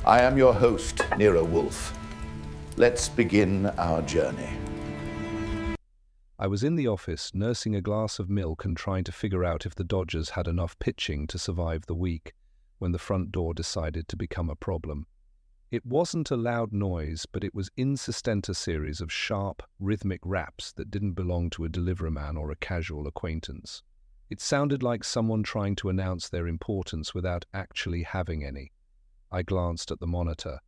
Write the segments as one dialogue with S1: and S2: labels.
S1: I am your host, Nero Wolfe. Let's begin our journey.
S2: I was in the office, nursing a glass of milk and trying to figure out if the Dodgers had enough pitching to survive the week, when the front door decided to become a problem. It wasn't a loud noise, but it was insistent series of sharp, rhythmic raps that didn't belong to a delivery man or a casual acquaintance. It sounded like someone trying to announce their importance without actually having any. I glanced at the monitor.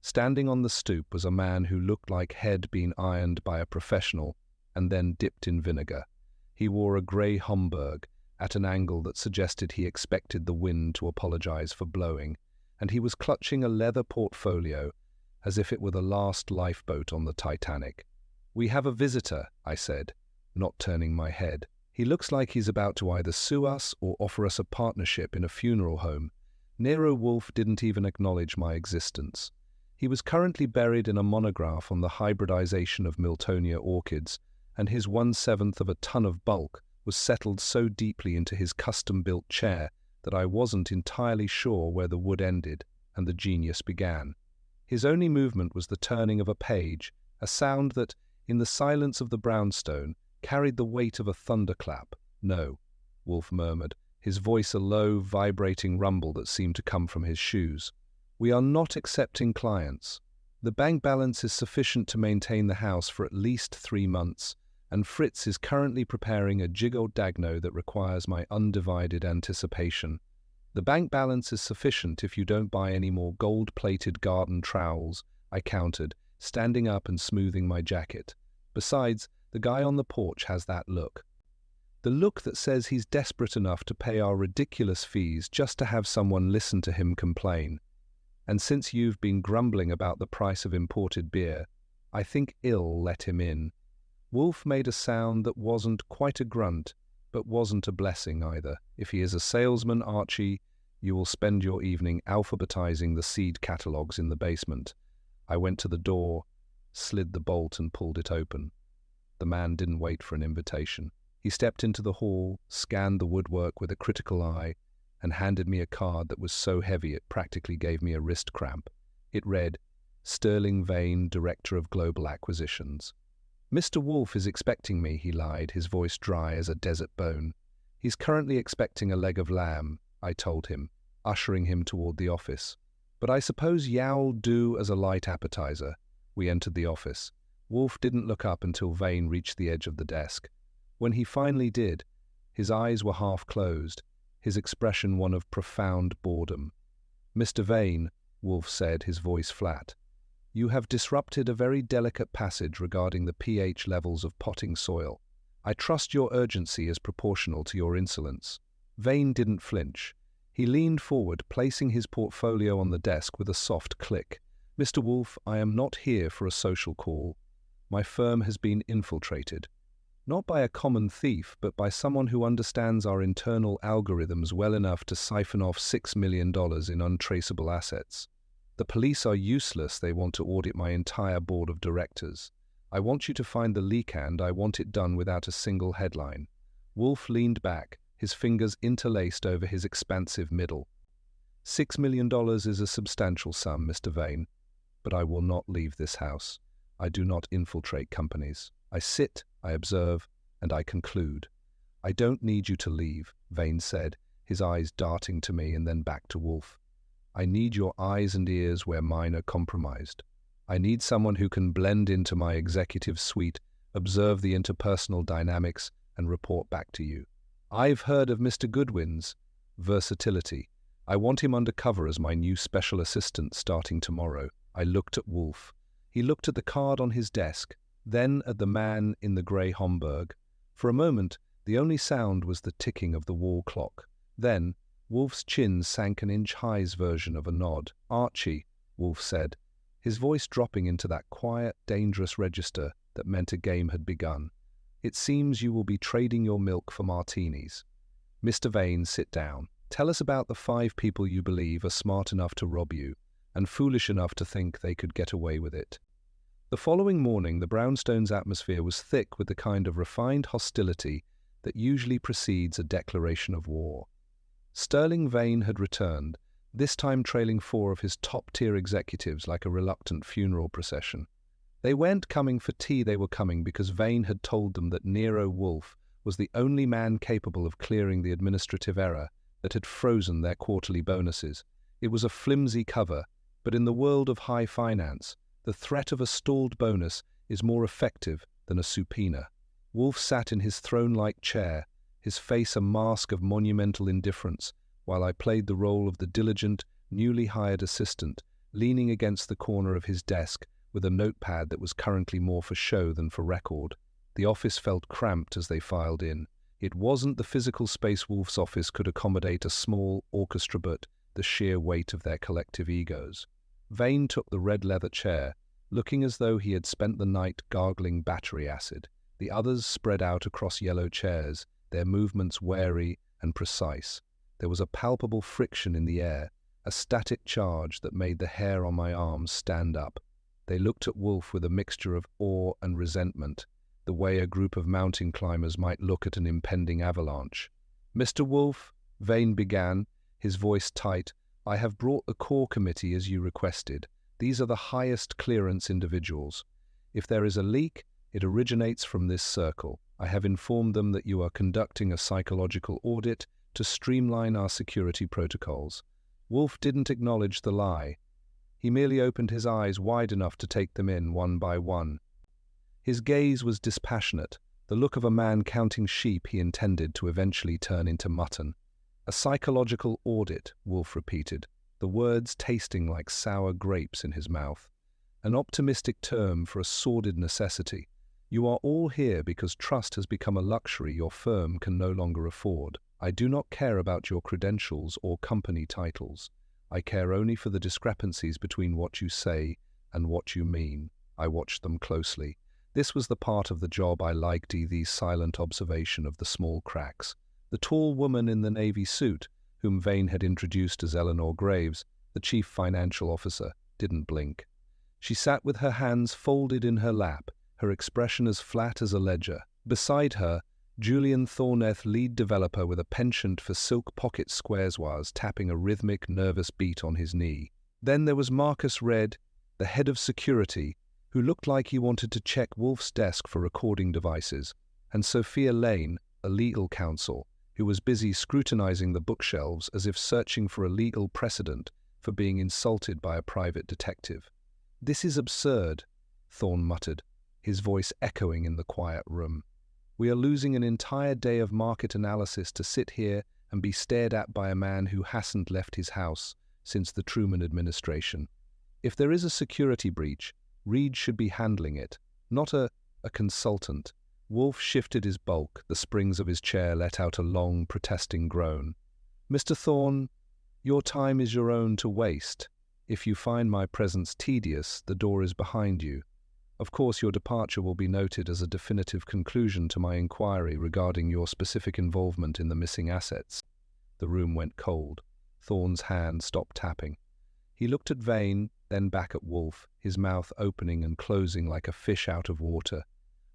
S2: Standing on the stoop was a man who looked like head been ironed by a professional and then dipped in vinegar. He wore a grey Homburg at an angle that suggested he expected the wind to apologize for blowing, and he was clutching a leather portfolio as if it were the last lifeboat on the Titanic. "We have a visitor," I said, not turning my head. "He looks like he's about to either sue us or offer us a partnership in a funeral home." Nero Wolfe didn't even acknowledge my existence. He was currently buried in a monograph on the hybridization of Miltonia orchids, and his 1/7 of a ton of bulk was settled so deeply into his custom-built chair that I wasn't entirely sure where the wood ended and the genius began. His only movement was the turning of a page, a sound that, in the silence of the brownstone, carried the weight of a thunderclap. "No," Wolfe murmured, his voice a low, vibrating rumble that seemed to come from his shoes. "We are not accepting clients. The bank balance is sufficient to maintain the house for at least 3 months, and Fritz is currently preparing a jiggled dagno that requires my undivided anticipation. The bank balance is sufficient if you don't buy any more gold-plated garden trowels," I countered, standing up and smoothing my jacket. "Besides, the guy on the porch has that look. The look that says he's desperate enough to pay our ridiculous fees just to have someone listen to him complain. And since you've been grumbling about the price of imported beer, I think I'll let him in." Wolfe made a sound that wasn't quite a grunt, but wasn't a blessing either. "If he is a salesman, Archie, you will spend your evening alphabetizing the seed catalogues in the basement." I went to the door, slid the bolt and pulled it open. The man didn't wait for an invitation. He stepped into the hall, scanned the woodwork with a critical eye, and handed me a card that was so heavy it practically gave me a wrist cramp. It read, "Sterling Vane, Director of Global Acquisitions." "Mr. Wolfe is expecting me," he lied, his voice dry as a desert bone. "He's currently expecting a leg of lamb," I told him, ushering him toward the office. "But I suppose yow'll do as a light appetizer." We entered the office. Wolfe didn't look up until Vane reached the edge of the desk. When he finally did, his eyes were half closed, his expression one of profound boredom. "Mr. Vane," Wolfe said, his voice flat, "you have disrupted a very delicate passage regarding the pH levels of potting soil. I trust your urgency is proportional to your insolence." Vane didn't flinch. He leaned forward, placing his portfolio on the desk with a soft click. "Mr. Wolfe, I am not here for a social call. My firm has been infiltrated. Not by a common thief, but by someone who understands our internal algorithms well enough to siphon off $6 million in untraceable assets. The police are useless. They want to audit my entire board of directors. I want you to find the leak and I want it done without a single headline." Wolfe leaned back, his fingers interlaced over his expansive middle. $6 million is a substantial sum, Mr. Vane, but I will not leave this house. I do not infiltrate companies. I sit, I observe, and I conclude. "I don't need you to leave," Vane said, his eyes darting to me and then back to Wolfe. "I need your eyes and ears where mine are compromised. I need someone who can blend into my executive suite, observe the interpersonal dynamics, and report back to you. I've heard of Mr. Goodwin's versatility. I want him undercover as my new special assistant starting tomorrow." I looked at Wolfe. He looked at the card on his desk, then at the man in the grey Homburg. For a moment, the only sound was the ticking of the wall clock. Then, Wolfe's chin sank an inch-high's version of a nod. "Archie," Wolfe said, his voice dropping into that quiet, dangerous register that meant a game had begun. "It seems you will be trading your milk for martinis. Mr. Vane, sit down. Tell us about the 5 people you believe are smart enough to rob you, and foolish enough to think they could get away with it." The following morning, the brownstone's atmosphere was thick with the kind of refined hostility that usually precedes a declaration of war. Sterling Vane had returned, this time trailing 4 of his top-tier executives like a reluctant funeral procession. They weren't coming for tea, they were coming because Vane had told them that Nero Wolfe was the only man capable of clearing the administrative error that had frozen their quarterly bonuses. It was a flimsy cover, but in the world of high finance, the threat of a stalled bonus is more effective than a subpoena. Wolfe sat in his throne-like chair, his face a mask of monumental indifference, while I played the role of the diligent, newly hired assistant, leaning against the corner of his desk with a notepad that was currently more for show than for record. The office felt cramped as they filed in. It wasn't the physical space Wolfe's office could accommodate a small orchestra, but the sheer weight of their collective egos. Vane took the red leather chair, looking as though he had spent the night gargling battery acid. The others spread out across yellow chairs, their movements wary and precise. There was a palpable friction in the air, a static charge that made the hair on my arms stand up. They looked at Wolfe with a mixture of awe and resentment, the way a group of mountain climbers might look at an impending avalanche. "Mr. Wolfe," Vane began, his voice tight, "I have brought the core committee as you requested. These are the highest clearance individuals. If there is a leak, it originates from this circle. I have informed them that you are conducting a psychological audit to streamline our security protocols." Wolfe didn't acknowledge the lie. He merely opened his eyes wide enough to take them in one by one. His gaze was dispassionate, the look of a man counting sheep he intended to eventually turn into mutton. "A psychological audit," Wolfe repeated, the words tasting like sour grapes in his mouth. "An optimistic term for a sordid necessity. You are all here because trust has become a luxury your firm can no longer afford. I do not care about your credentials or company titles. I care only for the discrepancies between what you say and what you mean." I watched them closely. This was the part of the job I liked, the silent observation of the small cracks. The tall woman in the navy suit, whom Vane had introduced as Eleanor Graves, the chief financial officer, didn't blink. She sat with her hands folded in her lap, her expression as flat as a ledger. Beside her, Julian Thorneth, lead developer with a penchant for silk pocket squares, was tapping a rhythmic, nervous beat on his knee. Then there was Marcus Red, the head of security, who looked like he wanted to check Wolfe's desk for recording devices, and Sophia Lane, a legal counsel, who was busy scrutinizing the bookshelves as if searching for a legal precedent for being insulted by a private detective. "This is absurd," Thorne muttered, his voice echoing in the quiet room. "We are losing an entire day of market analysis to sit here and be stared at by a man who hasn't left his house since the Truman administration. If there is a security breach, Reed should be handling it, not a consultant." Wolfe shifted his bulk. The springs of his chair let out a long, protesting groan. "Mr. Thorne, your time is your own to waste. If you find my presence tedious, the door is behind you. Of course, your departure will be noted as a definitive conclusion to my inquiry regarding your specific involvement in the missing assets." The room went cold. Thorne's hand stopped tapping. He looked at Vane, then back at Wolfe, his mouth opening and closing like a fish out of water.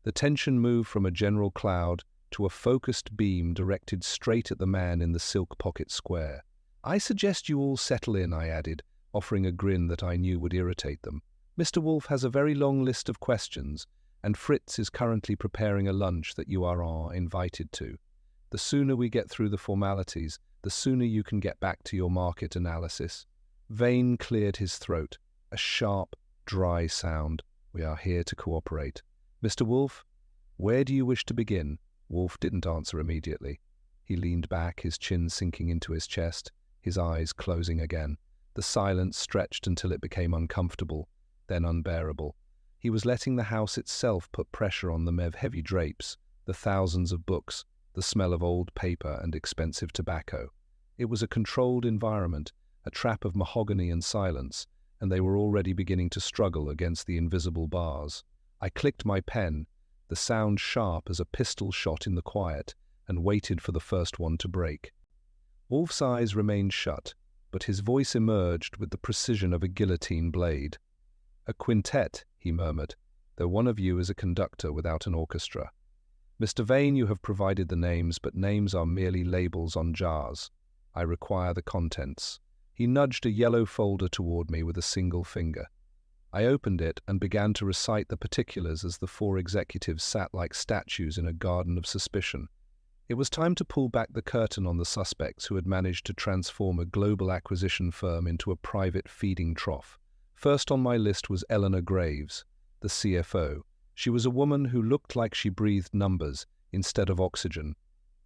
S2: The tension moved from a general cloud to a focused beam directed straight at the man in the silk pocket square. "I suggest you all settle in," I added, offering a grin that I knew would irritate them. "Mr. Wolfe has a very long list of questions, and Fritz is currently preparing a lunch that you are invited to. The sooner we get through the formalities, the sooner you can get back to your market analysis." Vane cleared his throat, a sharp, dry sound. "We are here to cooperate. Mr. Wolfe, where do you wish to begin?" Wolfe didn't answer immediately. He leaned back, his chin sinking into his chest, his eyes closing again. The silence stretched until it became uncomfortable, then unbearable. He was letting the house itself put pressure on the heavy drapes, the thousands of books, the smell of old paper and expensive tobacco. It was a controlled environment, a trap of mahogany and silence, and they were already beginning to struggle against the invisible bars. I clicked my pen, the sound sharp as a pistol shot in the quiet, and waited for the first one to break. Wolfe's eyes remained shut, but his voice emerged with the precision of a guillotine blade. "A quintet," he murmured, "though one of you is a conductor without an orchestra. Mr. Vane, you have provided the names, but names are merely labels on jars. I require the contents." He nudged a yellow folder toward me with a single finger. I opened it and began to recite the particulars as the four executives sat like statues in a garden of suspicion. It was time to pull back the curtain on the suspects who had managed to transform a global acquisition firm into a private feeding trough. First on my list was Eleanor Graves, the CFO. She was a woman who looked like she breathed numbers instead of oxygen.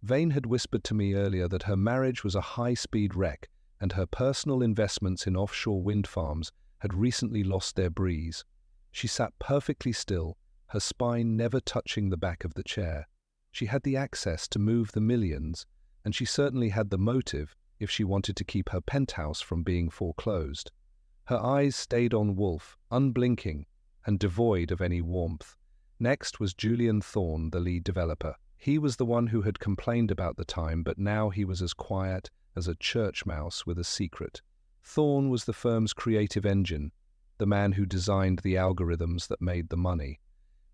S2: Vane had whispered to me earlier that her marriage was a high-speed wreck and her personal investments in offshore wind farms had recently lost their breeze. She sat perfectly still, her spine never touching the back of the chair. She had the access to move the millions, and she certainly had the motive if she wanted to keep her penthouse from being foreclosed. Her eyes stayed on Wolfe, unblinking and devoid of any warmth. Next was Julian Thorne, the lead developer. He was the one who had complained about the time, but now he was as quiet as a church mouse with a secret. Thorne was the firm's creative engine, the man who designed the algorithms that made the money.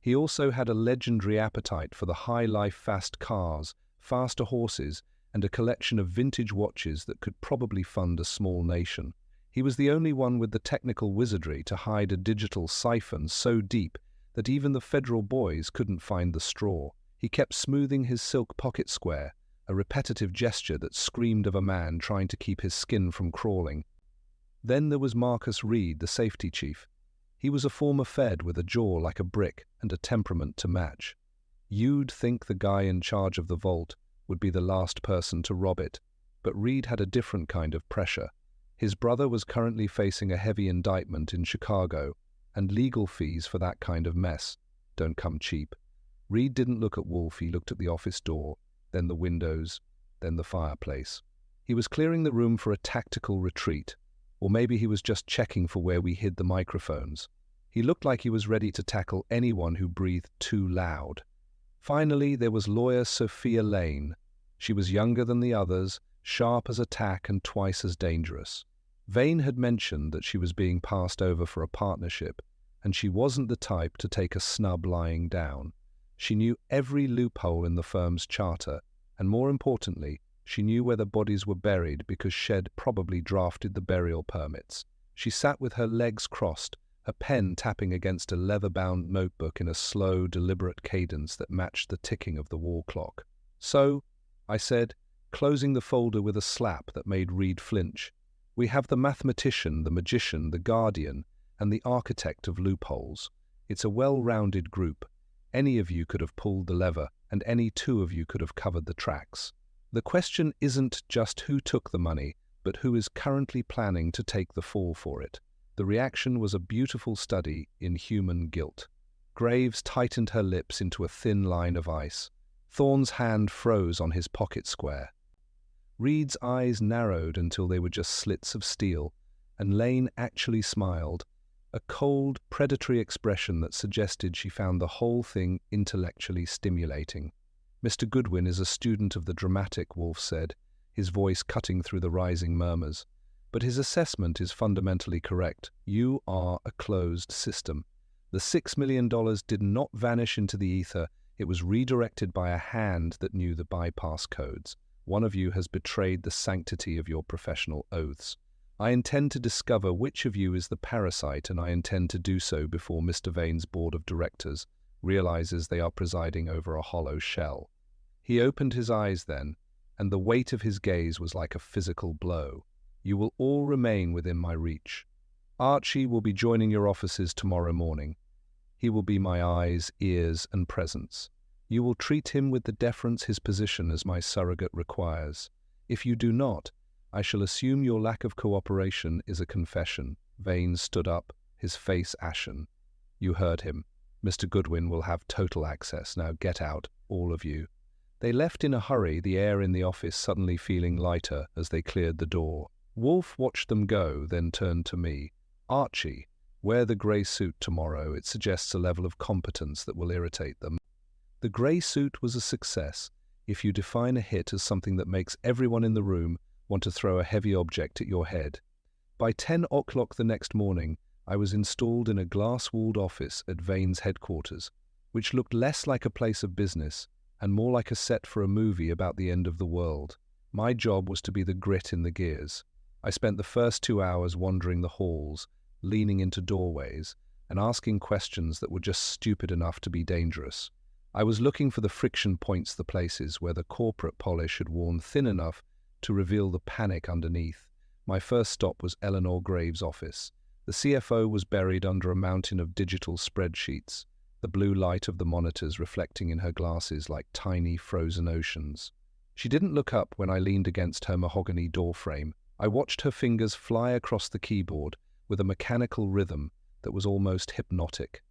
S2: He also had a legendary appetite for the high-life fast cars, faster horses, and a collection of vintage watches that could probably fund a small nation. He was the only one with the technical wizardry to hide a digital siphon so deep that even the federal boys couldn't find the straw. He kept smoothing his silk pocket square, a repetitive gesture that screamed of a man trying to keep his skin from crawling. Then there was Marcus Reed, the safety chief. He was a former Fed with a jaw like a brick and a temperament to match. You'd think the guy in charge of the vault would be the last person to rob it, but Reed had a different kind of pressure. His brother was currently facing a heavy indictment in Chicago, and legal fees for that kind of mess don't come cheap. Reed didn't look at Wolfe, he looked at the office door, then the windows, then the fireplace. He was clearing the room for a tactical retreat, or maybe he was just checking for where we hid the microphones. He looked like he was ready to tackle anyone who breathed too loud. Finally, there was lawyer Sophia Lane. She was younger than the others, sharp as a tack and twice as dangerous. Vane had mentioned that she was being passed over for a partnership, and she wasn't the type to take a snub lying down. She knew every loophole in the firm's charter, and more importantly, she knew where the bodies were buried because Shed probably drafted the burial permits. She sat with her legs crossed, a pen tapping against a leather-bound notebook in a slow, deliberate cadence that matched the ticking of the wall clock. "So," I said, closing the folder with a slap that made Reed flinch, "we have the mathematician, the magician, the guardian, and the architect of loopholes. It's a well-rounded group. Any of you could have pulled the lever, and any two of you could have covered the tracks. The question isn't just who took the money, but who is currently planning to take the fall for it." The reaction was a beautiful study in human guilt. Graves tightened her lips into a thin line of ice. Thorne's hand froze on his pocket square. Reed's eyes narrowed until they were just slits of steel, and Lane actually smiled, a cold, predatory expression that suggested she found the whole thing intellectually stimulating. "Mr. Goodwin is a student of the dramatic," Wolfe said, his voice cutting through the rising murmurs. "But his assessment is fundamentally correct. You are a closed system. The $6 million did not vanish into the ether. It was redirected by a hand that knew the bypass codes. One of you has betrayed the sanctity of your professional oaths. I intend to discover which of you is the parasite, and I intend to do so before Mr. Vane's board of directors realizes they are presiding over a hollow shell." He opened his eyes then, and the weight of his gaze was like a physical blow. "You will all remain within my reach. Archie will be joining your offices tomorrow morning. He will be my eyes, ears, and presence. You will treat him with the deference his position as my surrogate requires. If you do not, I shall assume your lack of cooperation is a confession." Vane stood up, his face ashen. "You heard him. Mr. Goodwin will have total access. Now get out, all of you." They left in a hurry, the air in the office suddenly feeling lighter as they cleared the door. Wolfe watched them go, then turned to me. "Archie, wear the grey suit tomorrow. It suggests a level of competence that will irritate them." The grey suit was a success, if you define a hit as something that makes everyone in the room want to throw a heavy object at your head. By 10 o'clock the next morning, I was installed in a glass-walled office at Vane's headquarters, which looked less like a place of business and more like a set for a movie about the end of the world. My job was to be the grit in the gears. I spent the first 2 hours wandering the halls, leaning into doorways, and asking questions that were just stupid enough to be dangerous. I was looking for the friction points, the places where the corporate polish had worn thin enough to reveal the panic underneath. My first stop was Eleanor Graves' office. The CFO was buried under a mountain of digital spreadsheets, the blue light of the monitors reflecting in her glasses like tiny frozen oceans. She didn't look up when I leaned against her mahogany doorframe. I watched her fingers fly across the keyboard with a mechanical rhythm that was almost hypnotic.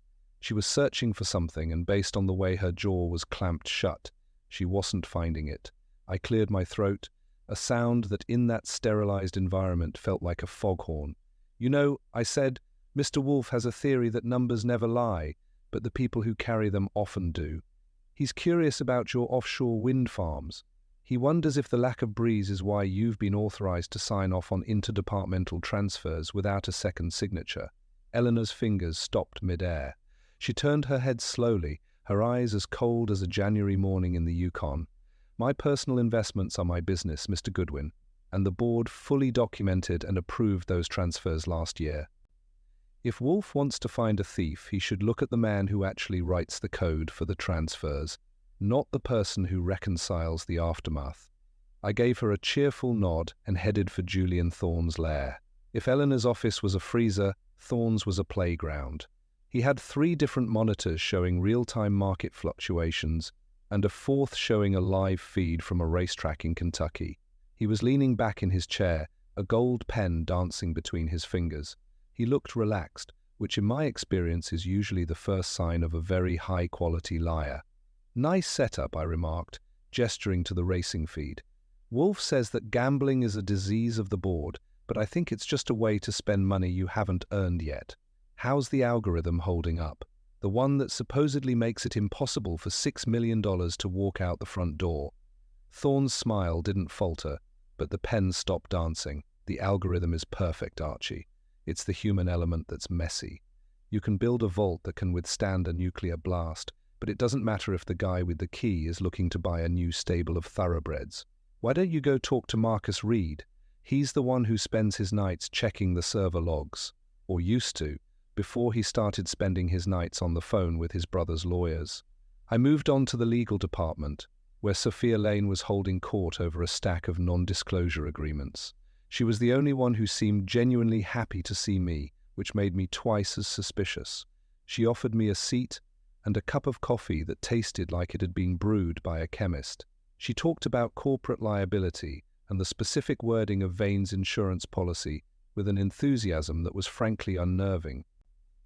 S2: She was searching for something, and based on the way her jaw was clamped shut, she wasn't finding it. I cleared my throat, a sound that in that sterilized environment felt like a foghorn. "You know," I said, "Mr. Wolfe has a theory that numbers never lie, but the people who carry them often do. He's curious about your offshore wind farms. He wonders if the lack of breeze is why you've been authorized to sign off on interdepartmental transfers without a second signature." Eleanor's fingers stopped mid-air. She turned her head slowly, her eyes as cold as a January morning in the Yukon. "My personal investments are my business, Mr. Goodwin, and the board fully documented and approved those transfers last year. If Wolfe wants to find a thief, he should look at the man who actually writes the code for the transfers, not the person who reconciles the aftermath." I gave her a cheerful nod and headed for Julian Thorne's lair. If Eleanor's office was a freezer, Thorne's was a playground. He had 3 different monitors showing real-time market fluctuations and a 4th showing a live feed from a racetrack in Kentucky. He was leaning back in his chair, a gold pen dancing between his fingers. He looked relaxed, which in my experience is usually the first sign of a very high-quality liar. "Nice setup," I remarked, gesturing to the racing feed. "Wolfe says that gambling is a disease of the board, but I think it's just a way to spend money you haven't earned yet. How's the algorithm holding up? The one that supposedly makes it impossible for $6 million to walk out the front door." Thorne's smile didn't falter, but the pen stopped dancing. "The algorithm is perfect, Archie. It's the human element that's messy. You can build a vault that can withstand a nuclear blast, but it doesn't matter if the guy with the key is looking to buy a new stable of thoroughbreds. Why don't you go talk to Marcus Reed? He's the one who spends his nights checking the server logs, or used to, before he started spending his nights on the phone with his brother's lawyers." I moved on to the legal department, where Sophia Lane was holding court over a stack of non-disclosure agreements. She was the only one who seemed genuinely happy to see me, which made me twice as suspicious. She offered me a seat and a cup of coffee that tasted like it had been brewed by a chemist. She talked about corporate liability and the specific wording of Vane's insurance policy with an enthusiasm that was frankly unnerving.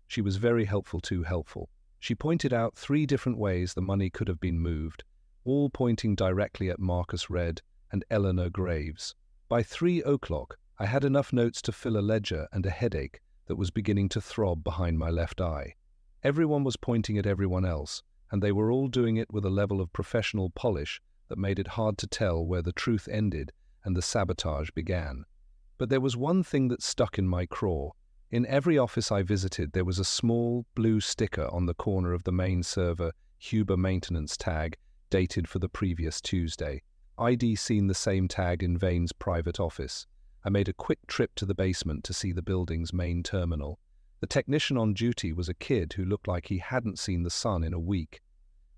S2: She was very helpful, too helpful. She pointed out 3 different ways the money could have been moved, all pointing directly at Marcus Red and Eleanor Graves. By 3 o'clock, I had enough notes to fill a ledger and a headache that was beginning to throb behind my left eye. Everyone was pointing at everyone else, and they were all doing it with a level of professional polish that made it hard to tell where the truth ended and the sabotage began. But there was one thing that stuck in my craw. In every office I visited, there was a small blue sticker on the corner of the main server Huber maintenance tag, dated for the previous Tuesday. I'd seen the same tag in Vane's private office. I made a quick trip to the basement to see the building's main terminal. The technician on duty was a kid who looked like he hadn't seen the sun in a week.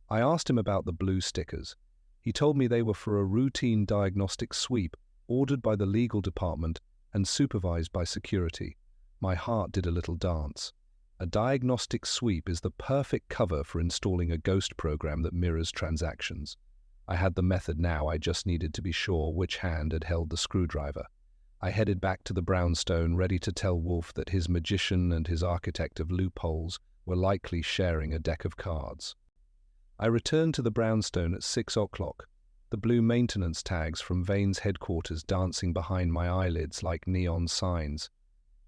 S2: I asked him about the blue stickers. He told me they were for a routine diagnostic sweep ordered by the legal department and supervised by security. My heart did a little dance. A diagnostic sweep is the perfect cover for installing a ghost program that mirrors transactions. I had the method now, I just needed to be sure which hand had held the screwdriver. I headed back to the brownstone, ready to tell Wolfe that his magician and his architect of loopholes were likely sharing a deck of cards. I returned to the brownstone at 6 o'clock, the blue maintenance tags from Vane's headquarters dancing behind my eyelids like neon signs.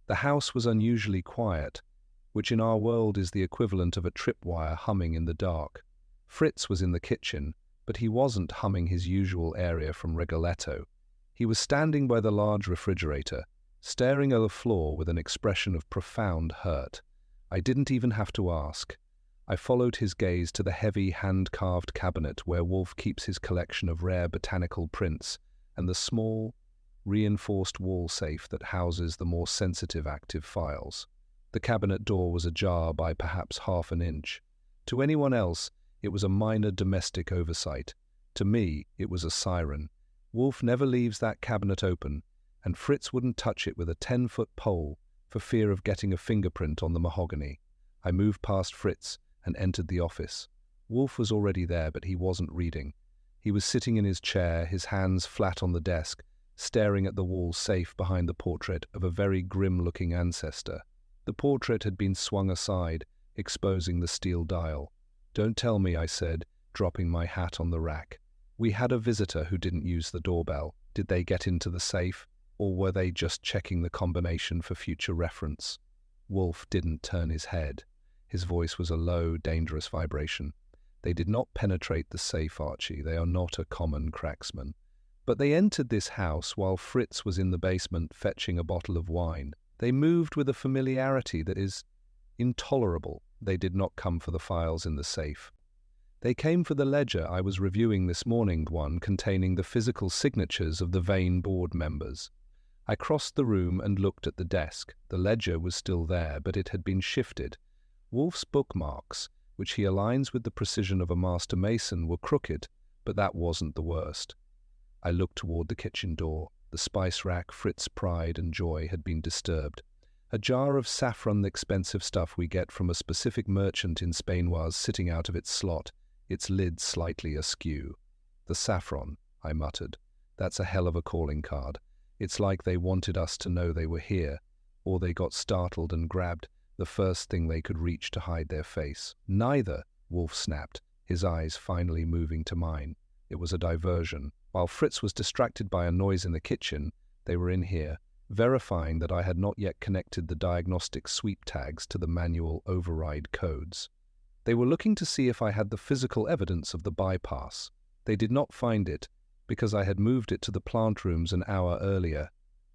S2: The house was unusually quiet, which in our world is the equivalent of a tripwire humming in the dark. Fritz was in the kitchen, but he wasn't humming his usual aria from Rigoletto. He was standing by the large refrigerator, staring at the floor with an expression of profound hurt. I didn't even have to ask. I followed his gaze to the heavy hand-carved cabinet where Wolfe keeps his collection of rare botanical prints and the small, reinforced wall safe that houses the more sensitive active files. The cabinet door was ajar by perhaps half an inch. To anyone else, it was a minor domestic oversight. To me, it was a siren. Wolfe never leaves that cabinet open, and Fritz wouldn't touch it with a 10-foot pole for fear of getting a fingerprint on the mahogany. I moved past Fritz and entered the office. Wolfe was already there, but he wasn't reading. He was sitting in his chair, his hands flat on the desk, staring at the wall safe behind the portrait of a very grim-looking ancestor. The portrait had been swung aside, exposing the steel dial. "Don't tell me," I said, dropping my hat on the rack. "We had a visitor who didn't use the doorbell. Did they get into the safe, or were they just checking the combination for future reference?" Wolfe didn't turn his head. His voice was a low, dangerous vibration. "They did not penetrate the safe, Archie. They are not a common cracksman. But they entered this house while Fritz was in the basement fetching a bottle of wine. They moved with a familiarity that is intolerable. They did not come for the files in the safe. They came for the ledger I was reviewing this morning, one containing the physical signatures of the Vane board members. I crossed the room and looked at the desk. The ledger was still there, but it had been shifted. Wolfe's bookmarks, which he aligns with the precision of a master mason, were crooked, but that wasn't the worst. I looked toward the kitchen door. The spice rack, Fritz's pride and joy, had been disturbed. A jar of saffron, the expensive stuff we get from a specific merchant in Spain, was sitting out of its slot, its lid slightly askew. "The saffron," I muttered. "That's a hell of a calling card. It's like they wanted us to know they were here, or they got startled and grabbed the first thing they could reach to hide their face." "Neither," Wolfe snapped, his eyes finally moving to mine. It was a diversion. While Fritz was distracted by a noise in the kitchen, they were in here, verifying that I had not yet connected the diagnostic sweep tags to the manual override codes. They were looking to see if I had the physical evidence of the bypass. They did not find it, because I had moved it to the plant rooms an hour earlier.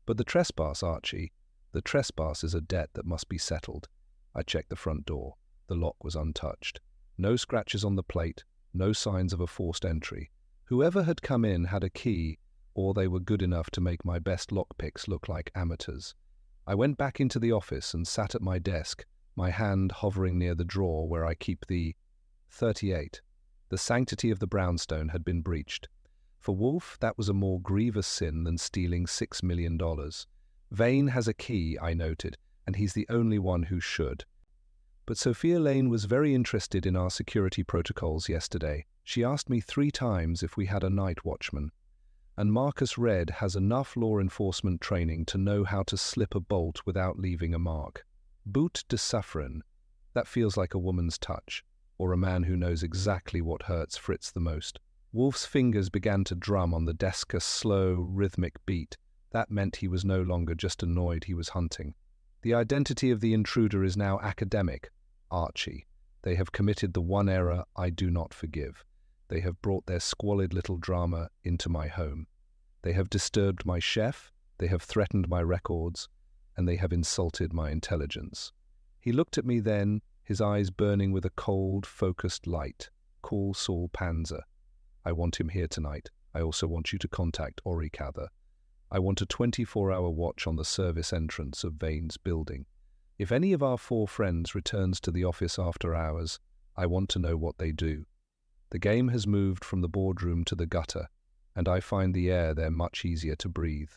S2: But the trespass, Archie, the trespass is a debt that must be settled. I checked the front door. The lock was untouched. No scratches on the plate, no signs of a forced entry. Whoever had come in had a key, or they were good enough to make my best lockpicks look like amateurs. I went back into the office and sat at my desk, my hand hovering near the drawer where I keep the 38. The sanctity of the brownstone had been breached. For Wolfe, that was a more grievous sin than stealing $6 million. Vane has a key, I noted, and he's the only one who should. But Sophia Lane was very interested in our security protocols yesterday. She asked me 3 times if we had a night watchman. And Marcus Red has enough law enforcement training to know how to slip a bolt without leaving a mark. Boot de suffren. That feels like a woman's touch, or a man who knows exactly what hurts Fritz the most. Wolfe's fingers began to drum on the desk, a slow, rhythmic beat. That meant he was no longer just annoyed, he was hunting. The identity of the intruder is now academic. Archie. They have committed the one error I do not forgive. They have brought their squalid little drama into my home. They have disturbed my chef, they have threatened my records, and they have insulted my intelligence. He looked at me then, his eyes burning with a cold, focused light. "Call Saul Panzer. I want him here tonight. I also want you to contact Ori Cather. I want a 24-hour watch on the service entrance of Vane's building. If any of our 4 friends returns to the office after hours, I want to know what they do. The game has moved from the boardroom to the gutter, and I find the air there much easier to breathe."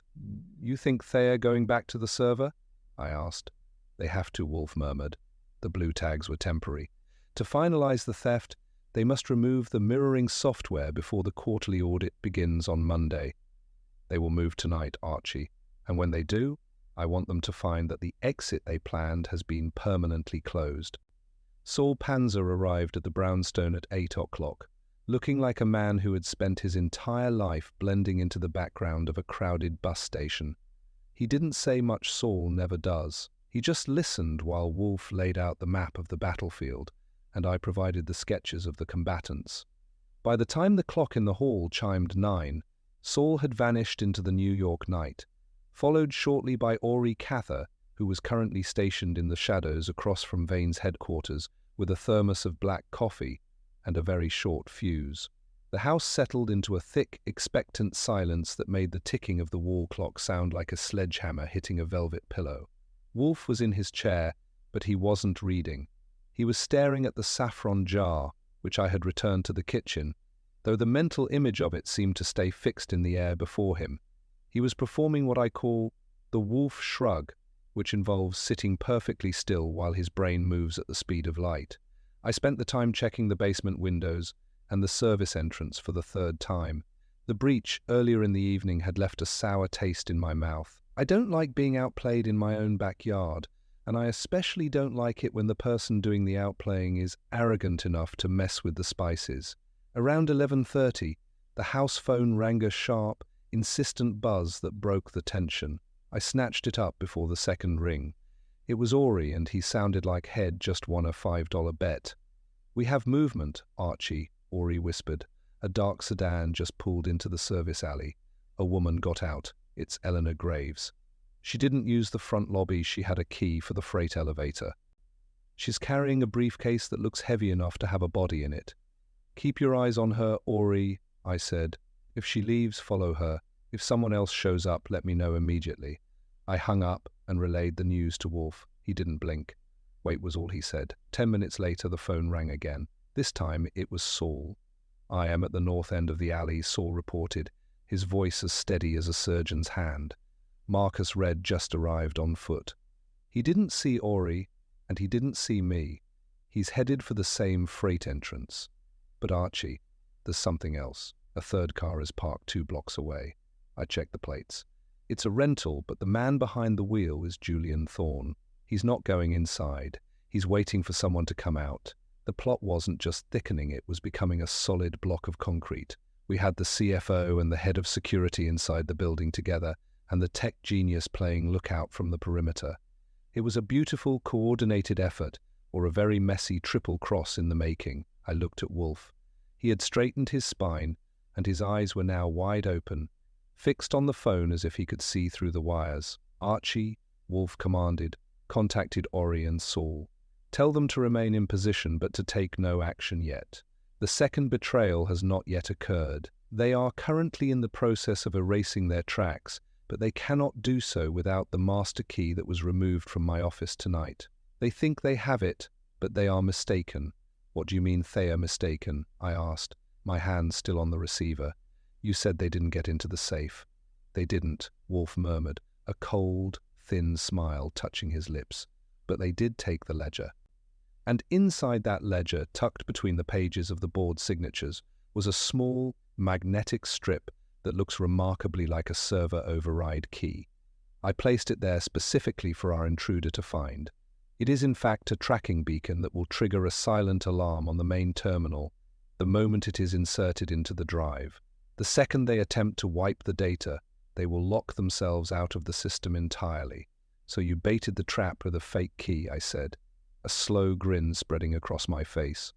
S2: "You think they're going back to the server?" I asked. "They have to," Wolfe murmured. The blue tags were temporary. "To finalize the theft, they must remove the mirroring software before the quarterly audit begins on Monday. They will move tonight, Archie, and when they do, I want them to find that the exit they planned has been permanently closed." Saul Panzer arrived at the brownstone at 8 o'clock, looking like a man who had spent his entire life blending into the background of a crowded bus station. He didn't say much, Saul never does. He just listened while Wolfe laid out the map of the battlefield, and I provided the sketches of the combatants. By the time the clock in the hall chimed 9, Saul had vanished into the New York night, followed shortly by Ori Cather, who was currently stationed in the shadows across from Vane's headquarters with a thermos of black coffee and a very short fuse. The house settled into a thick, expectant silence that made the ticking of the wall clock sound like a sledgehammer hitting a velvet pillow. Wolfe was in his chair, but he wasn't reading. He was staring at the saffron jar, which I had returned to the kitchen, though the mental image of it seemed to stay fixed in the air before him. He was performing what I call the Wolfe shrug, which involves sitting perfectly still while his brain moves at the speed of light. I spent the time checking the basement windows and the service entrance for the third time. The breach earlier in the evening had left a sour taste in my mouth. I don't like being outplayed in my own backyard, and I especially don't like it when the person doing the outplaying is arrogant enough to mess with the spices. Around 11:30, the house phone rang a sharp, insistent buzz that broke the tension. I snatched it up before the second ring. It was Ori, and he sounded like he'd just won a $5 bet. "We have movement, Archie," Ori whispered. A dark sedan just pulled into the service alley. A woman got out. It's Eleanor Graves. She didn't use the front lobby. She had a key for the freight elevator. She's carrying a briefcase that looks heavy enough to have a body in it. "Keep your eyes on her, Ori," I said. "If she leaves, follow her. If someone else shows up, let me know immediately." I hung up and relayed the news to Wolfe. He didn't blink. "Wait," was all he said. 10 minutes later, the phone rang again. This time, it was Saul. "I am at the north end of the alley," Saul reported, his voice as steady as a surgeon's hand. Marcus Red just arrived on foot. He didn't see Ori, and he didn't see me. He's headed for the same freight entrance. But Archie, there's something else. A third car is parked 2 blocks away. I checked the plates. It's a rental, but the man behind the wheel is Julian Thorne. He's not going inside. He's waiting for someone to come out. The plot wasn't just thickening, it was becoming a solid block of concrete. We had the CFO and the head of security inside the building together, and the tech genius playing lookout from the perimeter. It was a beautiful, coordinated effort, or a very messy triple cross in the making. I looked at Wolfe. He had straightened his spine, and his eyes were now wide open, fixed on the phone as if he could see through the wires. "Archie," Wolfe commanded, contacted Ori and Saul. "Tell them to remain in position but to take no action yet. The second betrayal has not yet occurred. They are currently in the process of erasing their tracks, but they cannot do so without the master key that was removed from my office tonight. They think they have it, but they are mistaken." "What do you mean they are mistaken?" I asked, my hand still on the receiver. "You said they didn't get into the safe." "They didn't," Wolfe murmured, a cold, thin smile touching his lips. "But they did take the ledger." And inside that ledger, tucked between the pages of the board signatures, was a small, magnetic strip that looks remarkably like a server override key. I placed it there specifically for our intruder to find. It is in fact a tracking beacon that will trigger a silent alarm on the main terminal the moment it is inserted into the drive. The second they attempt to wipe the data, they will lock themselves out of the system entirely. "So you baited the trap with a fake key," I said, a slow grin spreading across my face.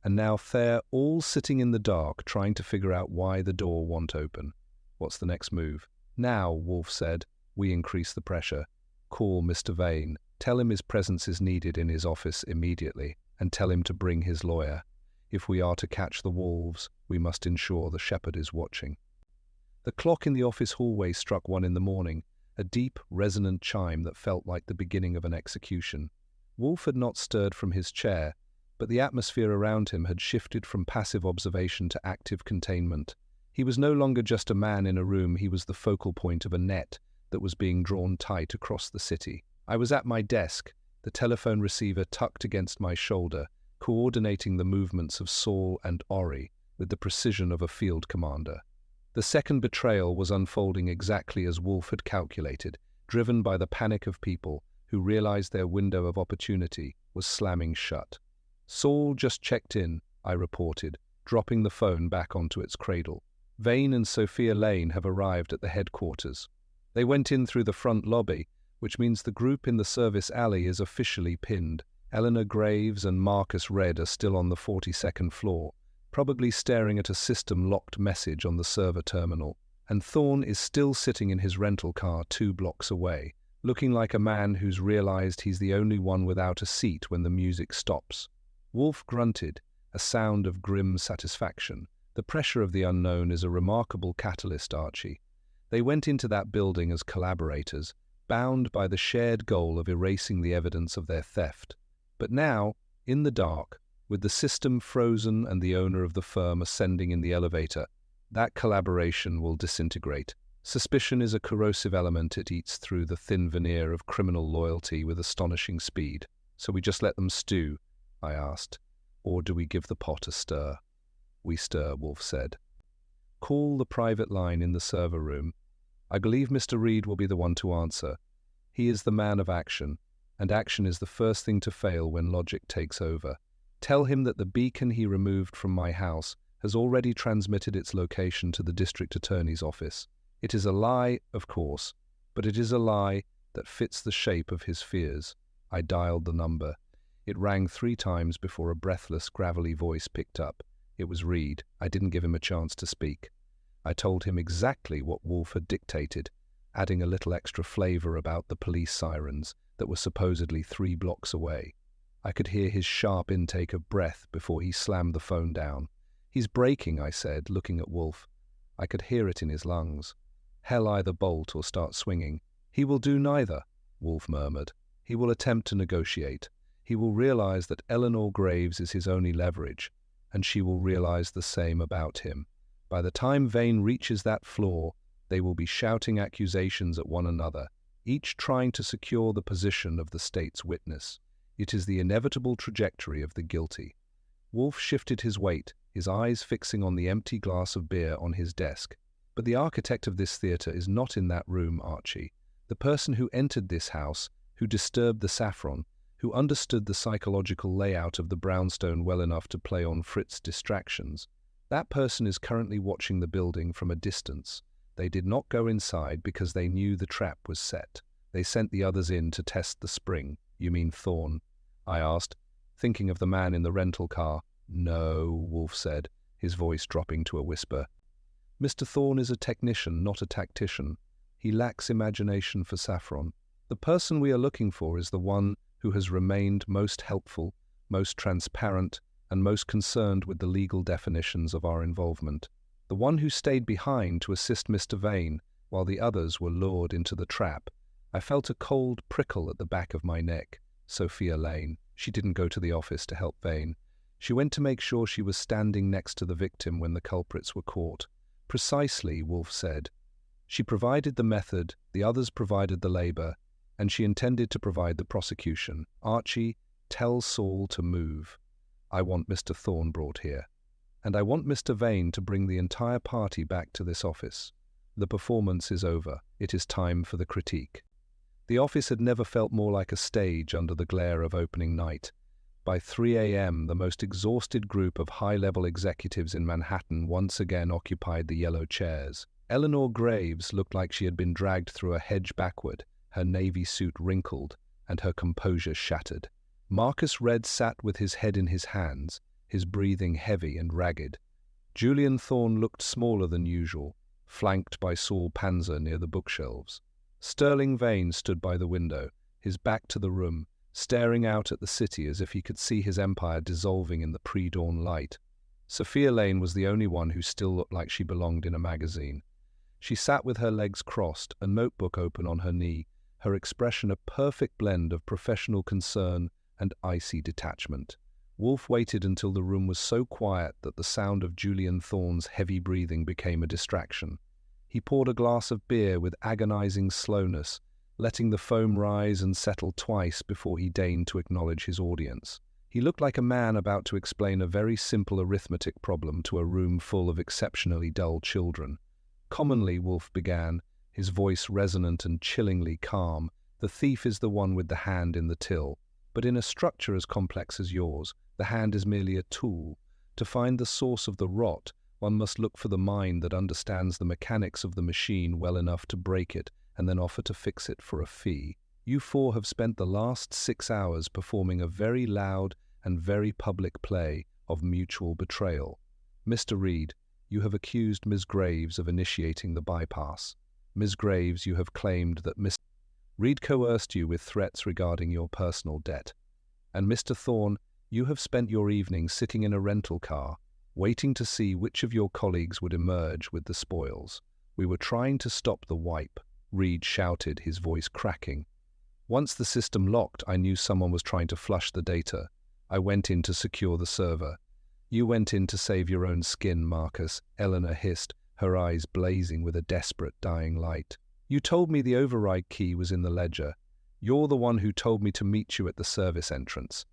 S2: "And now they're all sitting in the dark trying to figure out why the door won't open. What's the next move?" "Now," Wolfe said, "we increase the pressure. Call Mr. Vane. Tell him his presence is needed in his office immediately, and tell him to bring his lawyer. If we are to catch the wolves, we must ensure the shepherd is watching." The clock in the office hallway struck 1 in the morning, a deep, resonant chime that felt like the beginning of an execution. Wolfe had not stirred from his chair, but the atmosphere around him had shifted from passive observation to active containment. He was no longer just a man in a room, he was the focal point of a net that was being drawn tight across the city. I was at my desk, the telephone receiver tucked against my shoulder, coordinating the movements of Saul and Ori with the precision of a field commander. The second betrayal was unfolding exactly as Wolfe had calculated, driven by the panic of people who realized their window of opportunity was slamming shut. "Saul just checked in," I reported, dropping the phone back onto its cradle. "Vane and Sophia Lane have arrived at the headquarters. They went in through the front lobby, which means the group in the service alley is officially pinned. Eleanor Graves and Marcus Red are still on the 42nd floor, probably staring at a system-locked message on the server terminal, and Thorne is still sitting in his rental car 2 blocks away, looking like a man who's realized he's the only one without a seat when the music stops." Wolfe grunted, a sound of grim satisfaction, The pressure of the unknown is a remarkable catalyst, Archie. They went into that building as collaborators, bound by the shared goal of erasing the evidence of their theft. But now, in the dark, with the system frozen and the owner of the firm ascending in the elevator, that collaboration will disintegrate. Suspicion is a corrosive element. It eats through the thin veneer of criminal loyalty with astonishing speed. So we just let them stew, I asked. Or do we give the pot a stir? We stir, Wolfe said. Call the private line in the server room. I believe Mr. Reed will be the one to answer. He is the man of action, and action is the first thing to fail when logic takes over. Tell him that the beacon he removed from my house has already transmitted its location to the district attorney's office. It is a lie, of course, but it is a lie that fits the shape of his fears. I dialed the number. It rang 3 times before a breathless, gravelly voice picked up. It was Reed. I didn't give him a chance to speak. I told him exactly what Wolfe had dictated, adding a little extra flavor about the police sirens that were supposedly 3 blocks away. I could hear his sharp intake of breath before he slammed the phone down. He's braking, I said, looking at Wolfe. I could hear it in his lungs. Hell either bolt or start swinging. He will do neither, Wolfe murmured. He will attempt to negotiate. He will realize that Eleanor Graves is his only leverage, and she will realize the same about him. By the time Vane reaches that floor, they will be shouting accusations at one another, each trying to secure the position of the state's witness. It is the inevitable trajectory of the guilty. Wolfe shifted his weight, his eyes fixing on the empty glass of beer on his desk. But the architect of this theatre is not in that room, Archie. The person who entered this house, who disturbed the saffron, who understood the psychological layout of the brownstone well enough to play on Fritz's distractions, that person is currently watching the building from a distance. They did not go inside because they knew the trap was set. They sent the others in to test the spring. You mean Thorne? I asked, thinking of the man in the rental car. No, Wolfe said, his voice dropping to a whisper. Mr. Thorne is a technician, not a tactician. He lacks imagination for saffron. The person we are looking for is the one who has remained most helpful, most transparent, and most concerned with the legal definitions of our involvement. The one who stayed behind to assist Mr. Vane while the others were lured into the trap. I felt a cold prickle at the back of my neck. Sophia Lane. She didn't go to the office to help Vane. She went to make sure she was standing next to the victim when the culprits were caught. Precisely, Wolfe said. She provided the method, the others provided the labor, and she intended to provide the prosecution. Archie, tell Saul to move. I want Mr. Thorne brought here. And I want Mr. Vane to bring the entire party back to this office. The performance is over. It is time for the critique. The office had never felt more like a stage under the glare of opening night. By 3 a.m., the most exhausted group of high-level executives in Manhattan once again occupied the yellow chairs. Eleanor Graves looked like she had been dragged through a hedge backward, her navy suit wrinkled, and her composure shattered. Marcus Red sat with his head in his hands, his breathing heavy and ragged. Julian Thorne looked smaller than usual, flanked by Saul Panzer near the bookshelves. Sterling Vane stood by the window, his back to the room, staring out at the city as if he could see his empire dissolving in the pre-dawn light. Sophia Lane was the only one who still looked like she belonged in a magazine. She sat with her legs crossed, a notebook open on her knee, her expression a perfect blend of professional concern and icy detachment. Wolfe waited until the room was so quiet that the sound of Julian Thorne's heavy breathing became a distraction. He poured a glass of beer with agonizing slowness, letting the foam rise and settle twice before he deigned to acknowledge his audience. He looked like a man about to explain a very simple arithmetic problem to a room full of exceptionally dull children. Commonly, Wolfe began, his voice resonant and chillingly calm, the thief is the one with the hand in the till. But in a structure as complex as yours, the hand is merely a tool. To find the source of the rot, one must look for the mind that understands the mechanics of the machine well enough to break it and then offer to fix it for a fee. You 4 have spent the last 6 hours performing a very loud and very public play of mutual betrayal. Mr. Reed, you have accused Ms. Graves of initiating the bypass. Ms. Graves, you have claimed that Mr. Reed coerced you with threats regarding your personal debt. And Mr. Thorne, you have spent your evening sitting in a rental car, waiting to see which of your colleagues would emerge with the spoils. We were trying to stop the wipe, Reed shouted, his voice cracking. Once the system locked, I knew someone was trying to flush the data. I went in to secure the server. You went in to save your own skin, Marcus, Eleanor hissed, her eyes blazing with a desperate, dying light. You told me the override key was in the ledger. You're the one who told me to meet you at the service entrance.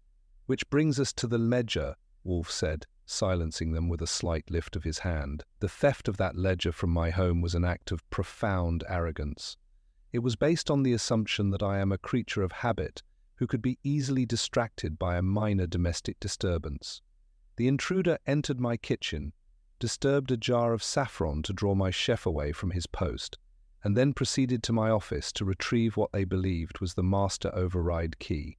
S2: Which brings us to the ledger, Wolfe said, silencing them with a slight lift of his hand. The theft of that ledger from my home was an act of profound arrogance. It was based on the assumption that I am a creature of habit who could be easily distracted by a minor domestic disturbance. The intruder entered my kitchen, disturbed a jar of saffron to draw my chef away from his post, and then proceeded to my office to retrieve what they believed was the master override key.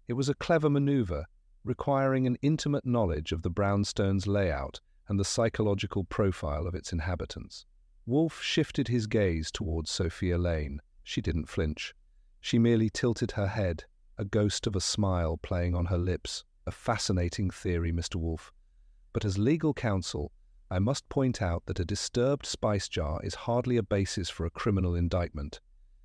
S2: It was a clever maneuver, requiring an intimate knowledge of the brownstone's layout and the psychological profile of its inhabitants. Wolfe shifted his gaze towards Sophia Lane. She didn't flinch. She merely tilted her head, a ghost of a smile playing on her lips. A fascinating theory, Mr. Wolfe. But as legal counsel, I must point out that a disturbed spice jar is hardly a basis for a criminal indictment.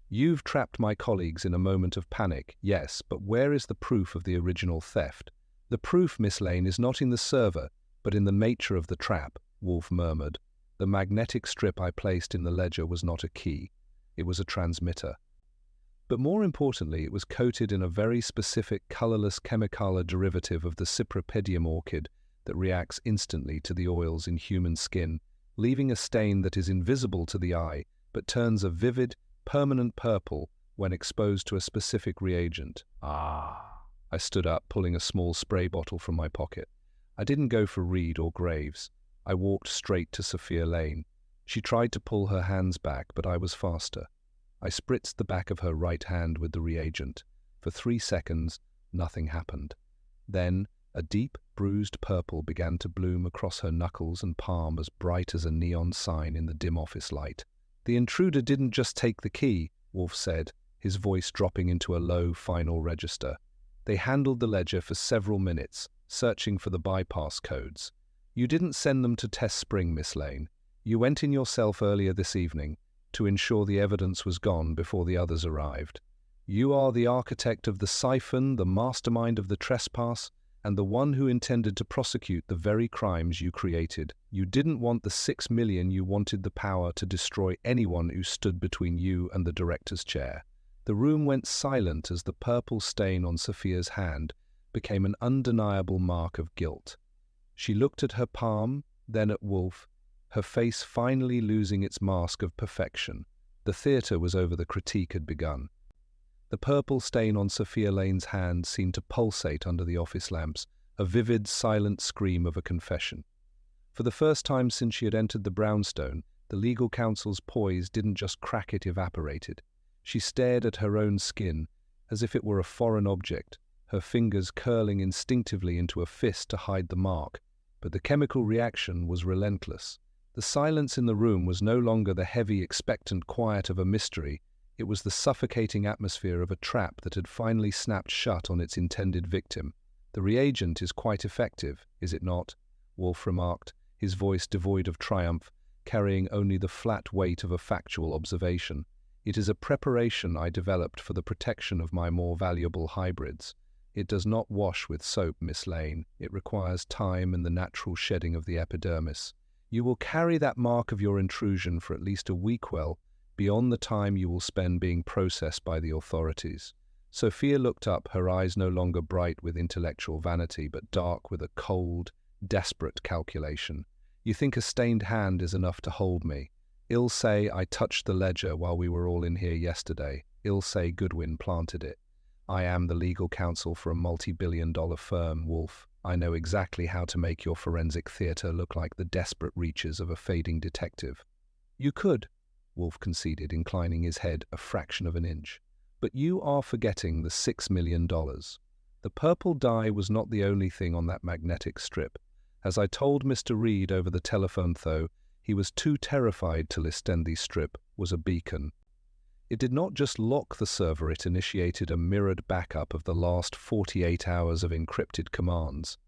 S2: You've trapped my colleagues in a moment of panic, yes, but where is the proof of the original theft? The proof, Miss Lane, is not in the server, but in the nature of the trap, Wolfe murmured. The magnetic strip I placed in the ledger was not a key. It was a transmitter. But more importantly, it was coated in a very specific colorless chemical derivative of the Cypripedium orchid that reacts instantly to the oils in human skin, leaving a stain that is invisible to the eye, but turns a vivid, permanent purple when exposed to a specific reagent. Ah. I stood up, pulling a small spray bottle from my pocket. I didn't go for Reed or Graves. I walked straight to Sophia Lane. She tried to pull her hands back, but I was faster. I spritzed the back of her right hand with the reagent. For 3 seconds, nothing happened. Then, a deep, bruised purple began to bloom across her knuckles and palm as bright as a neon sign in the dim office light. The intruder didn't just take the key, Wolfe said, his voice dropping into a low, final register. They handled the ledger for several minutes, searching for the bypass codes. You didn't send them to Test Spring, Miss Lane. You went in yourself earlier this evening to ensure the evidence was gone before the others arrived. You are the architect of the siphon, the mastermind of the trespass, and the one who intended to prosecute the very crimes you created. You didn't want the 6 million, you wanted the power to destroy anyone who stood between you and the director's chair. The room went silent as the purple stain on Sophia's hand became an undeniable mark of guilt. She looked at her palm, then at Wolfe, her face finally losing its mask of perfection. The theatre was over, the critique had begun. The purple stain on Sophia Lane's hand seemed to pulsate under the office lamps, a vivid, silent scream of a confession. For the first time since she had entered the brownstone, the legal counsel's poise didn't just crack, it evaporated. She stared at her own skin, as if it were a foreign object, her fingers curling instinctively into a fist to hide the mark. But the chemical reaction was relentless. The silence in the room was no longer the heavy, expectant quiet of a mystery. It was the suffocating atmosphere of a trap that had finally snapped shut on its intended victim. The reagent is quite effective, is it not? Wolfe remarked, his voice devoid of triumph, carrying only the flat weight of a factual observation. It is a preparation I developed for the protection of my more valuable hybrids. It does not wash with soap, Miss Lane. It requires time and the natural shedding of the epidermis. You will carry that mark of your intrusion for at least a week, well, beyond the time you will spend being processed by the authorities. Sophia looked up, her eyes no longer bright with intellectual vanity, but dark with a cold, desperate calculation. You think a stained hand is enough to hold me. I'll say I touched the ledger while we were all in here yesterday. I'll say Goodwin planted it. I am the legal counsel for a multi-billion-dollar firm, Wolfe. I know exactly how to make your forensic theatre look like the desperate reaches of a fading detective. You could, Wolfe conceded, inclining his head a fraction of an inch. But you are forgetting the $6 million. The purple dye was not the only thing on that magnetic strip. As I told Mr. Reed over the telephone, though, he was too terrified to listen. The strip was a beacon. It did not just lock the server, it initiated a mirrored backup of the last 48 hours of encrypted commands.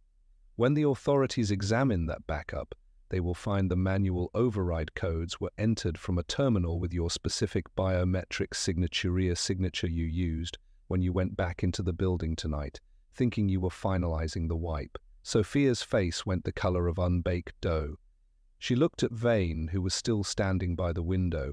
S2: When the authorities examine that backup, they will find the manual override codes were entered from a terminal with your specific biometric signature you used when you went back into the building tonight, thinking you were finalizing the wipe. Sophia's face went the color of unbaked dough. She looked at Vane, who was still standing by the window,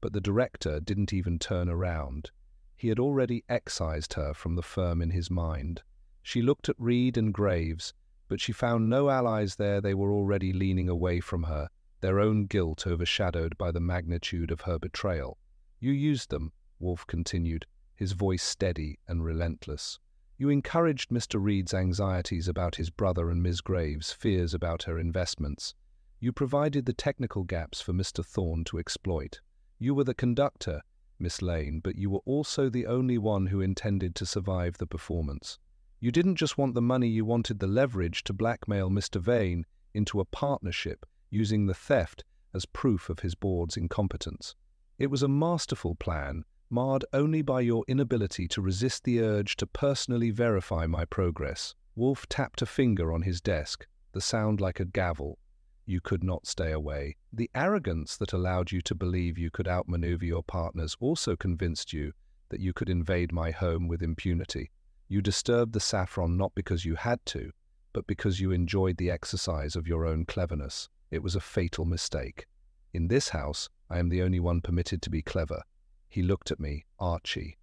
S2: but the director didn't even turn around. He had already excised her from the firm in his mind. She looked at Reed and Graves, but she found no allies there. They were already leaning away from her, their own guilt overshadowed by the magnitude of her betrayal. You used them, Wolfe continued, his voice steady and relentless. You encouraged Mr. Reed's anxieties about his brother and Ms. Graves' fears about her investments. You provided the technical gaps for Mr. Thorne to exploit. You were the conductor, Miss Lane, but you were also the only one who intended to survive the performance. You didn't just want the money, you wanted the leverage to blackmail Mr. Vane into a partnership, using the theft as proof of his board's incompetence. It was a masterful plan, marred only by your inability to resist the urge to personally verify my progress. Wolfe tapped a finger on his desk, the sound like a gavel. You could not stay away. The arrogance that allowed you to believe you could outmaneuver your partners also convinced you that you could invade my home with impunity. You disturbed the saffron not because you had to, but because you enjoyed the exercise of your own cleverness. It was a fatal mistake. In this house, I am the only one permitted to be clever. He looked at me, Archie.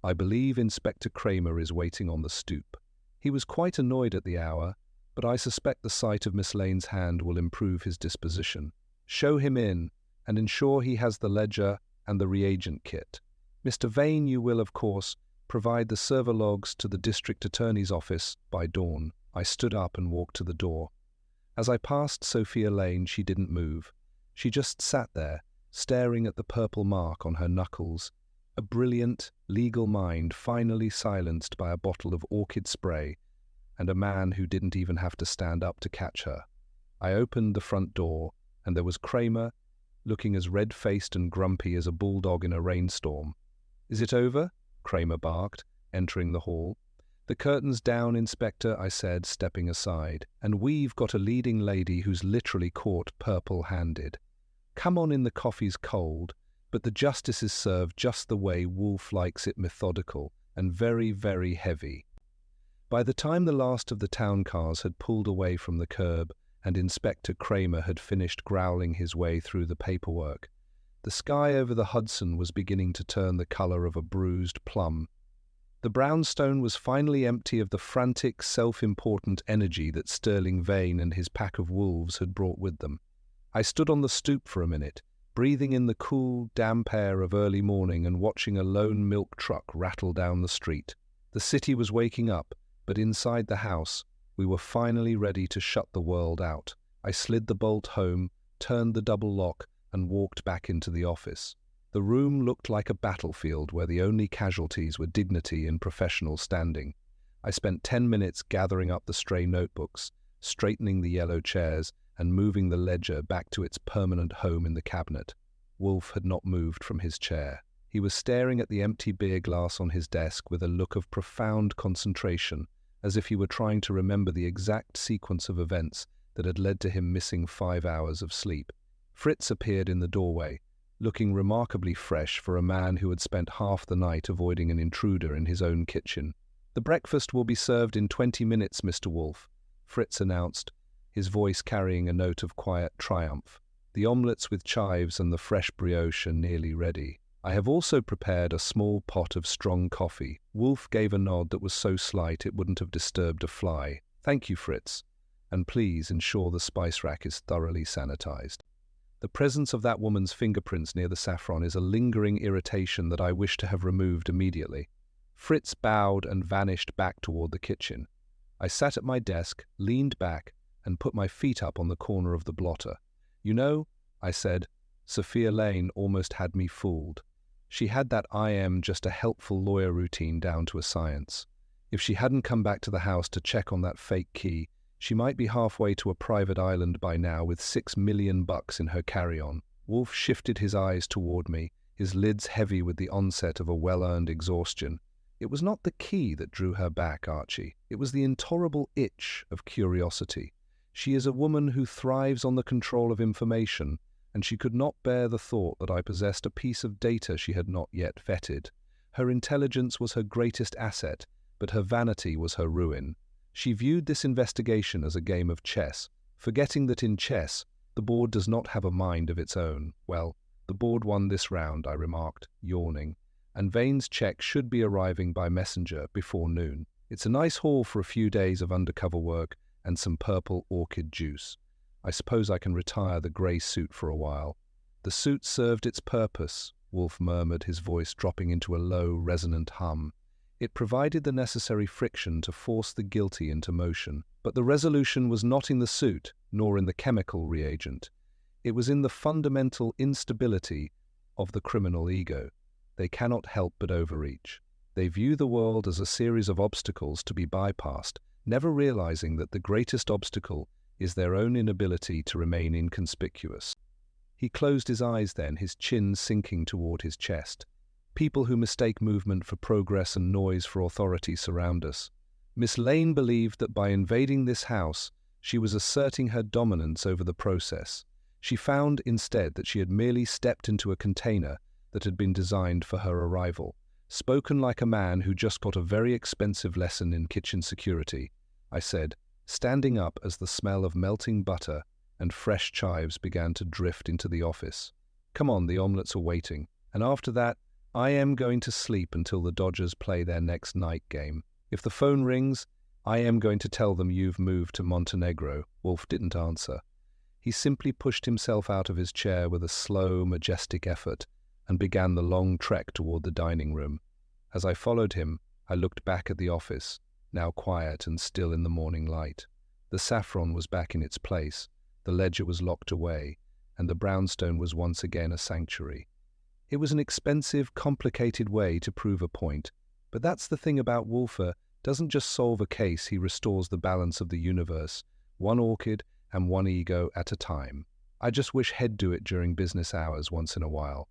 S2: I believe Inspector Kramer is waiting on the stoop. He was quite annoyed at the hour, but I suspect the sight of Miss Lane's hand will improve his disposition. Show him in, and ensure he has the ledger and the reagent kit. Mr. Vane, you will, of course, provide the server logs to the district attorney's office by dawn. I stood up and walked to the door. As I passed Sophia Lane, she didn't move. She just sat there, staring at the purple mark on her knuckles, a brilliant, legal mind finally silenced by a bottle of orchid spray and a man who didn't even have to stand up to catch her. I opened the front door, and there was Kramer, looking as red-faced and grumpy as a bulldog in a rainstorm. "Is it over?" Kramer barked, entering the hall. "The curtain's down, Inspector," I said, stepping aside, "and we've got a leading lady who's literally caught purple-handed. Come on in, the coffee's cold, but the justice is served just the way Wolfe likes it, methodical and very, very heavy." By the time the last of the town cars had pulled away from the curb and Inspector Kramer had finished growling his way through the paperwork, the sky over the Hudson was beginning to turn the color of a bruised plum. The brownstone was finally empty of the frantic, self-important energy that Sterling Vane and his pack of wolves had brought with them. I stood on the stoop for a minute, breathing in the cool, damp air of early morning and watching a lone milk truck rattle down the street. The city was waking up, but inside the house, we were finally ready to shut the world out. I slid the bolt home, turned the double lock, and walked back into the office. The room looked like a battlefield where the only casualties were dignity and professional standing. I spent 10 minutes gathering up the stray notebooks, straightening the yellow chairs, and moving the ledger back to its permanent home in the cabinet. Wolfe had not moved from his chair. He was staring at the empty beer glass on his desk with a look of profound concentration, as if he were trying to remember the exact sequence of events that had led to him missing 5 hours of sleep. Fritz appeared in the doorway, looking remarkably fresh for a man who had spent half the night avoiding an intruder in his own kitchen. "The breakfast will be served in 20 minutes, Mr. Wolfe," Fritz announced, his voice carrying a note of quiet triumph. "The omelettes with chives and the fresh brioche are nearly ready. I have also prepared a small pot of strong coffee." Wolfe gave a nod that was so slight it wouldn't have disturbed a fly. "Thank you, Fritz. And please ensure the spice rack is thoroughly sanitized. The presence of that woman's fingerprints near the saffron is a lingering irritation that I wish to have removed immediately." Fritz bowed and vanished back toward the kitchen. I sat at my desk, leaned back, and put my feet up on the corner of the blotter. "You know," I said, "Sophia Lane almost had me fooled. She had that I am just a helpful lawyer routine down to a science. If she hadn't come back to the house to check on that fake key, she might be halfway to a private island by now with $6 million in her carry-on." Wolfe shifted his eyes toward me, his lids heavy with the onset of a well-earned exhaustion. It was not the key that drew her back, Archie. It was the intolerable itch of curiosity. She is a woman who thrives on the control of information, and she could not bear the thought that I possessed a piece of data she had not yet vetted. Her intelligence was her greatest asset, but her vanity was her ruin. She viewed this investigation as a game of chess, forgetting that in chess, the board does not have a mind of its own. Well, the board won this round, I remarked, yawning, and Vane's check should be arriving by messenger before noon. It's a nice haul for a few days of undercover work and some purple orchid juice. I suppose I can retire the grey suit for a while. The suit served its purpose, Wolfe murmured, his voice dropping into a low, resonant hum. It provided the necessary friction to force the guilty into motion. But the resolution was not in the suit, nor in the chemical reagent. It was in the fundamental instability of the criminal ego. They cannot help but overreach. They view the world as a series of obstacles to be bypassed, never realizing that the greatest obstacle is their own inability to remain inconspicuous. He closed his eyes then, his chin sinking toward his chest. People who mistake movement for progress and noise for authority surround us. Miss Lane believed that by invading this house, she was asserting her dominance over the process. She found instead that she had merely stepped into a container that had been designed for her arrival. Spoken like a man who just got a very expensive lesson in kitchen security, I said, standing up as the smell of melting butter and fresh chives began to drift into the office. Come on, the omelettes are waiting. And after that, I am going to sleep until the Dodgers play their next night game. If the phone rings, I am going to tell them you've moved to Montenegro. Wolfe didn't answer. He simply pushed himself out of his chair with a slow, majestic effort and began the long trek toward the dining room. As I followed him, I looked back at the office, now quiet and still in the morning light. The saffron was back in its place, the ledger was locked away, and the brownstone was once again a sanctuary. It was an expensive, complicated way to prove a point, but that's the thing about Wolfe. Doesn't just solve a case, he restores the balance of the universe, one orchid and one ego at a time. I just wish he'd do it during business hours once in a while.